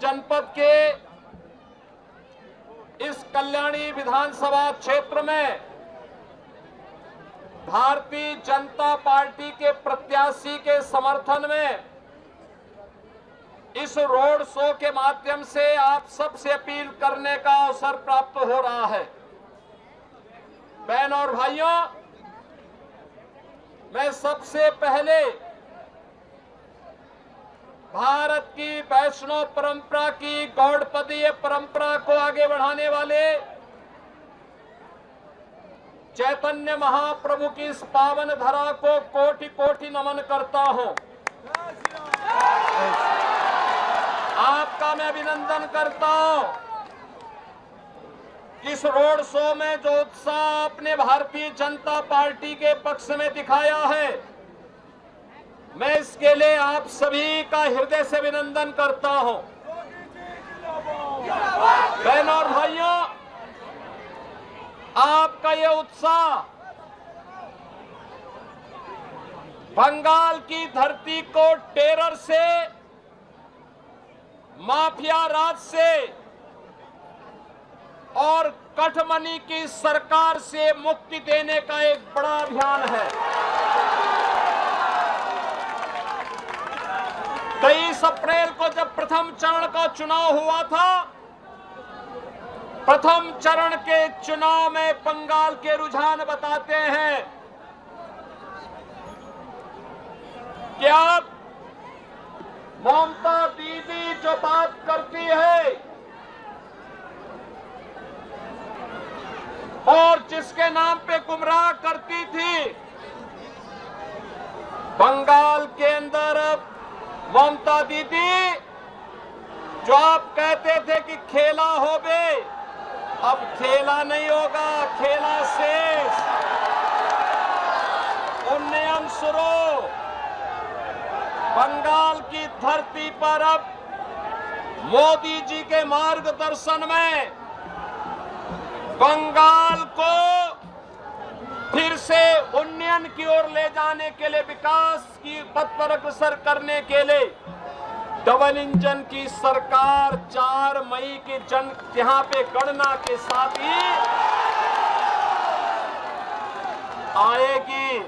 जनपद के इस कल्याणी विधानसभा क्षेत्र में भारतीय जनता पार्टी के प्रत्याशी के समर्थन में इस रोड शो के माध्यम से आप सबसे अपील करने का अवसर प्राप्त हो रहा है। बहनों और भाइयों, मैं सबसे पहले भारत की वैष्णव परंपरा की गौड़पदीय परंपरा को आगे बढ़ाने वाले चैतन्य महाप्रभु की इस पावन धरा को कोटि कोटि नमन करता हूं। आपका मैं अभिनंदन करता हूं। इस रोड शो में जो उत्साह आपने भारतीय जनता पार्टी के पक्ष में दिखाया है, मैं इसके लिए आप सभी का हृदय से अभिनंदन करता हूं। बहनों और भाइयों, आपका ये उत्साह बंगाल की धरती को टेरर से, माफिया राज से और कठमनी की सरकार से मुक्ति देने का एक बड़ा अभियान है। 23 अप्रैल को जब प्रथम चरण का चुनाव हुआ था, प्रथम चरण के चुनाव में बंगाल के रुझान बताते हैं कि अब ममता दीदी जो बात करती है और जिसके नाम पे गुमराह करती थी, बंगाल के अंदर अब ममता दीदी जो आप कहते थे कि खेला होबे, अब खेला नहीं होगा, खेला शेष। उन्नयन शुरू। बंगाल की धरती पर अब मोदी जी के मार्गदर्शन में बंगाल को फिर से उन्नयन की ओर ले जाने के लिए, विकास की पथ पर अग्रसर करने के लिए डबल इंजन की सरकार 4 मई की यहां पे गणना के साथ ही आएगी।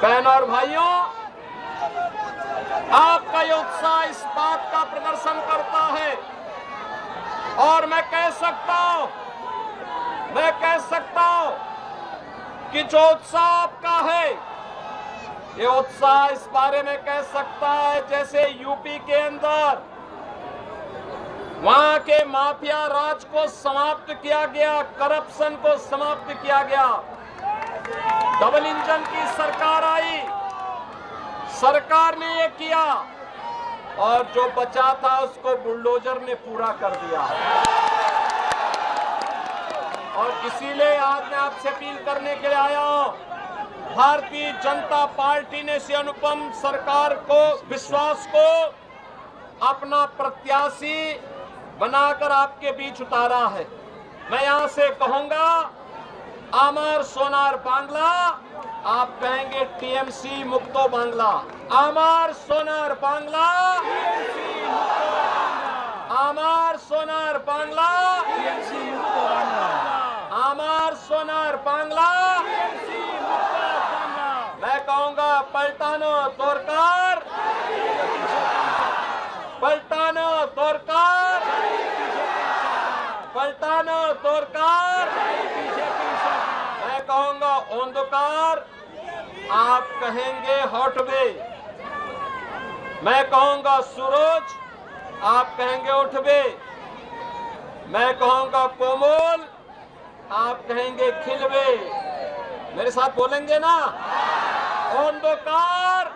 बहनों और भाइयों, आपका ये उत्साह इस बात का प्रदर्शन करता है और मैं कह सकता हूं कि जो उत्साह आपका है, ये उत्साह इस बारे में कह सकता है जैसे यूपी के अंदर वहां के माफिया राज को समाप्त किया गया, करप्शन को समाप्त किया गया, डबल इंजन की सरकार आई, सरकार ने ये किया और जो बचा था उसको बुलडोजर ने पूरा कर दिया। और इसीलिए आज मैं आपसे अपील करने के लिए आया हूं। भारतीय जनता पार्टी ने इस अनुपम सरकार को, विश्वास को अपना प्रत्याशी बनाकर आपके बीच उतारा है। मैं यहां से कहूंगा, आमार सोनार बांग्ला, आप कहेंगे टीएमसी मुक्तो बांग्ला। आमार सोनार बांग्ला, आमार सोनार बांग्ला, आमार सोनार बांग्ला। मैं कहूंगा पलटानो तोरकार, पलटानो तोरकार, पलटानो तोरकार। मैं कहूंगा ओंदकार, आप कहेंगे हटबे। मैं कहूंगा सूरज, आप कहेंगे उठबे। मैं कहूंगा कोमल, आप कहेंगे खिलबे। मेरे साथ बोलेंगे ना? ओंदकार,